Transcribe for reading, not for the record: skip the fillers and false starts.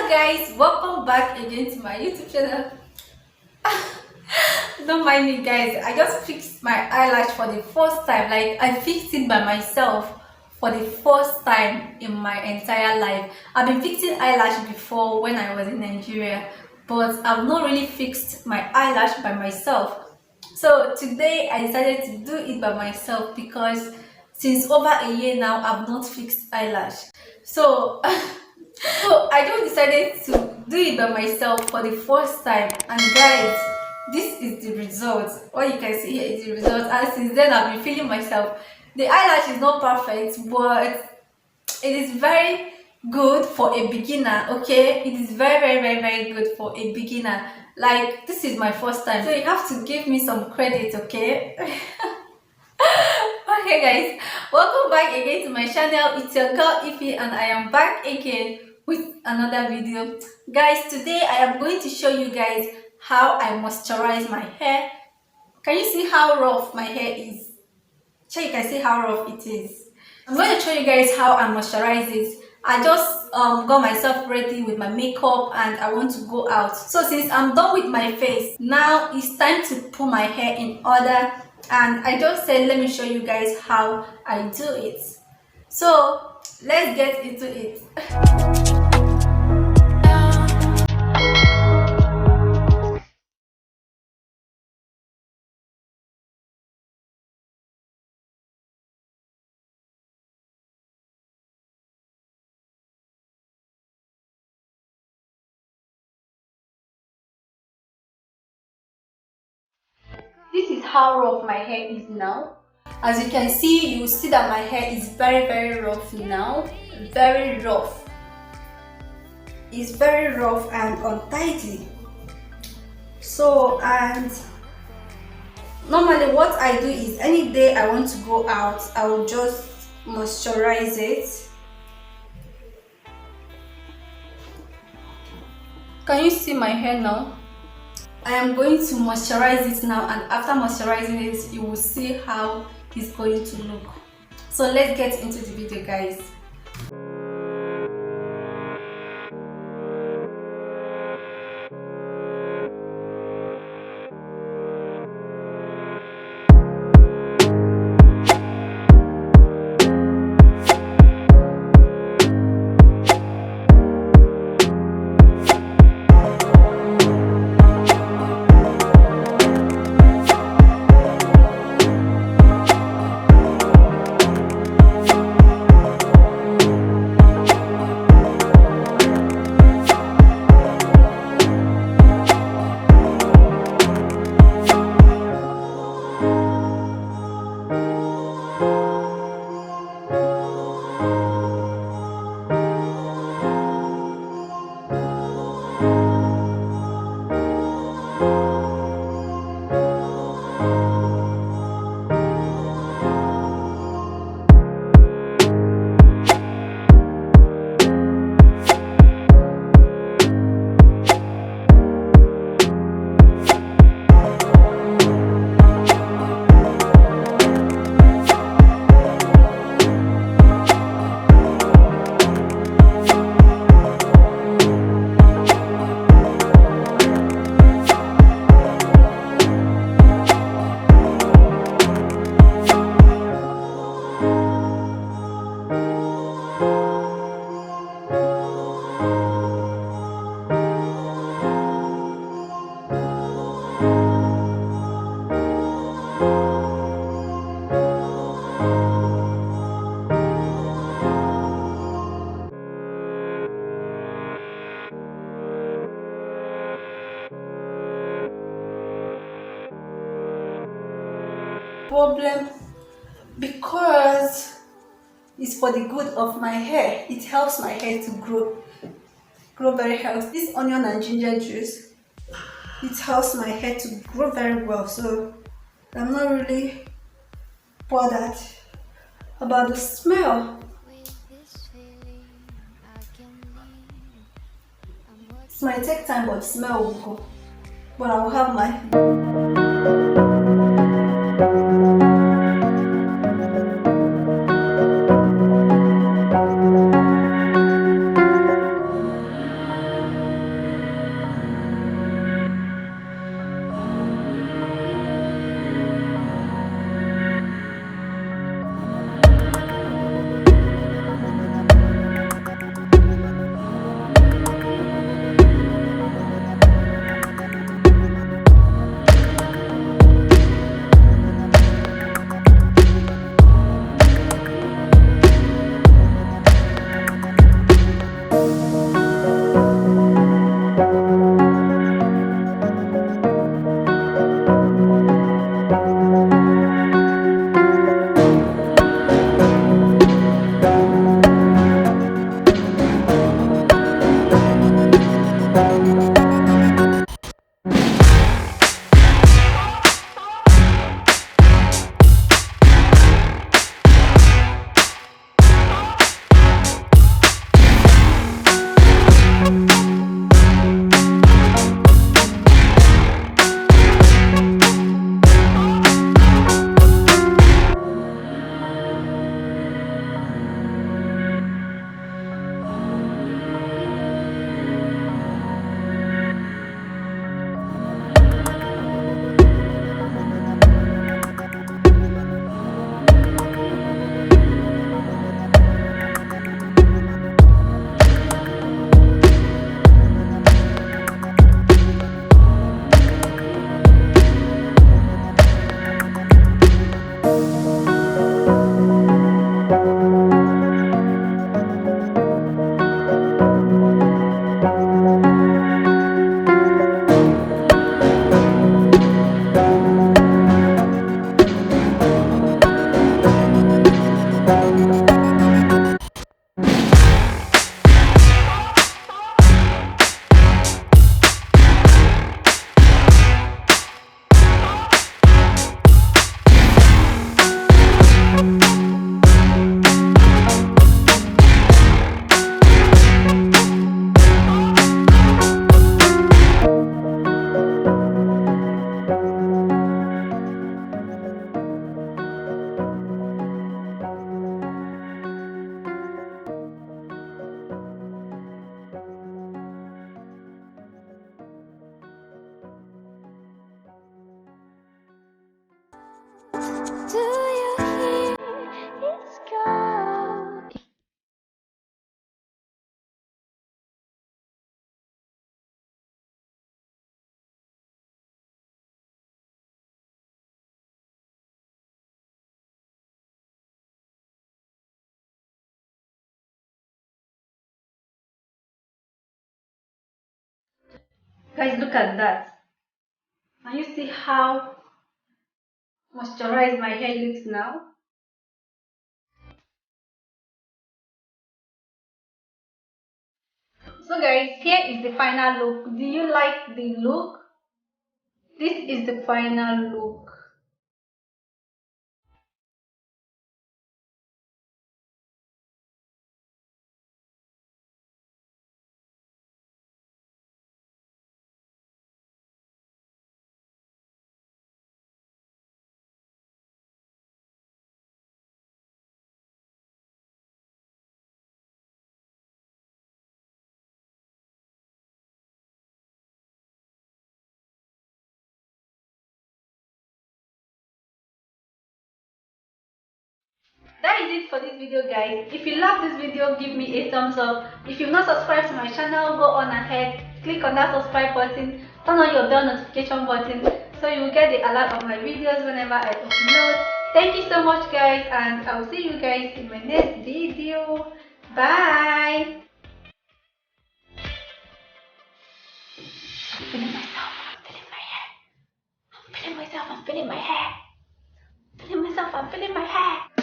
Hello guys, welcome back again to my YouTube channel. Don't mind me guys, I just fixed my eyelash for the first time. Like, I fixed it by myself for the first time in my entire life. I've been fixing eyelash before when I was in Nigeria, but I've not really fixed my eyelash by myself. So today I decided to do it by myself because since over a year now I've not fixed eyelash. So so I just decided to do it by myself for the first time, and guys, this is the result. What you can see here is the result, and since then I've been feeling myself. The eyelash is not perfect, but it is very good for a beginner. Okay, it is very good for a beginner. Like, this is my first time, so you have to give me some credit. Okay. Okay guys, welcome back again to my channel. It's your girl Ify, and I am back again with another video. Guys, today I am going to show you guys how I moisturize my hair. Can you see how rough my hair is? So you can see how rough it is. I'm going to show you guys how I moisturize it. I just got myself ready with my makeup and I want to go out. So since I'm done with my face, now it's time to put my hair in order, and I just said let me show you guys how I do it. So let's get into it. This is how rough my hair is now. As you can see, you will see that my hair is very rough now. Very rough. It's very rough and untidy. So, and normally what I do is any day I want to go out, I will just moisturize it. Can you see my hair now? I am going to moisturize it now, and after moisturizing it, you will see how it's going to look. So let's get into the video, guys. Problem, because it's for the good of my hair. It helps my hair to grow very healthy. This onion and ginger juice, it helps my hair to grow very well, so I'm not really bothered about the smell. It might take time, but the smell will go. But I will have my Guys, look at that. Can you see how moisturized my hair looks now? So guys, here is the final look. Do you like the look? This is the final look. That is it for this video, guys. If you love this video, give me a thumbs up. If you've not subscribed to my channel, go on ahead, click on that subscribe button, turn on your bell notification button so you will get the alert of my videos whenever I upload. Thank you so much, guys, and I will see you guys in my next video. Bye. I'm feeling myself. I'm feeling my hair. I'm feeling myself. I'm feeling my hair. I'm feeling myself. I'm feeling my hair.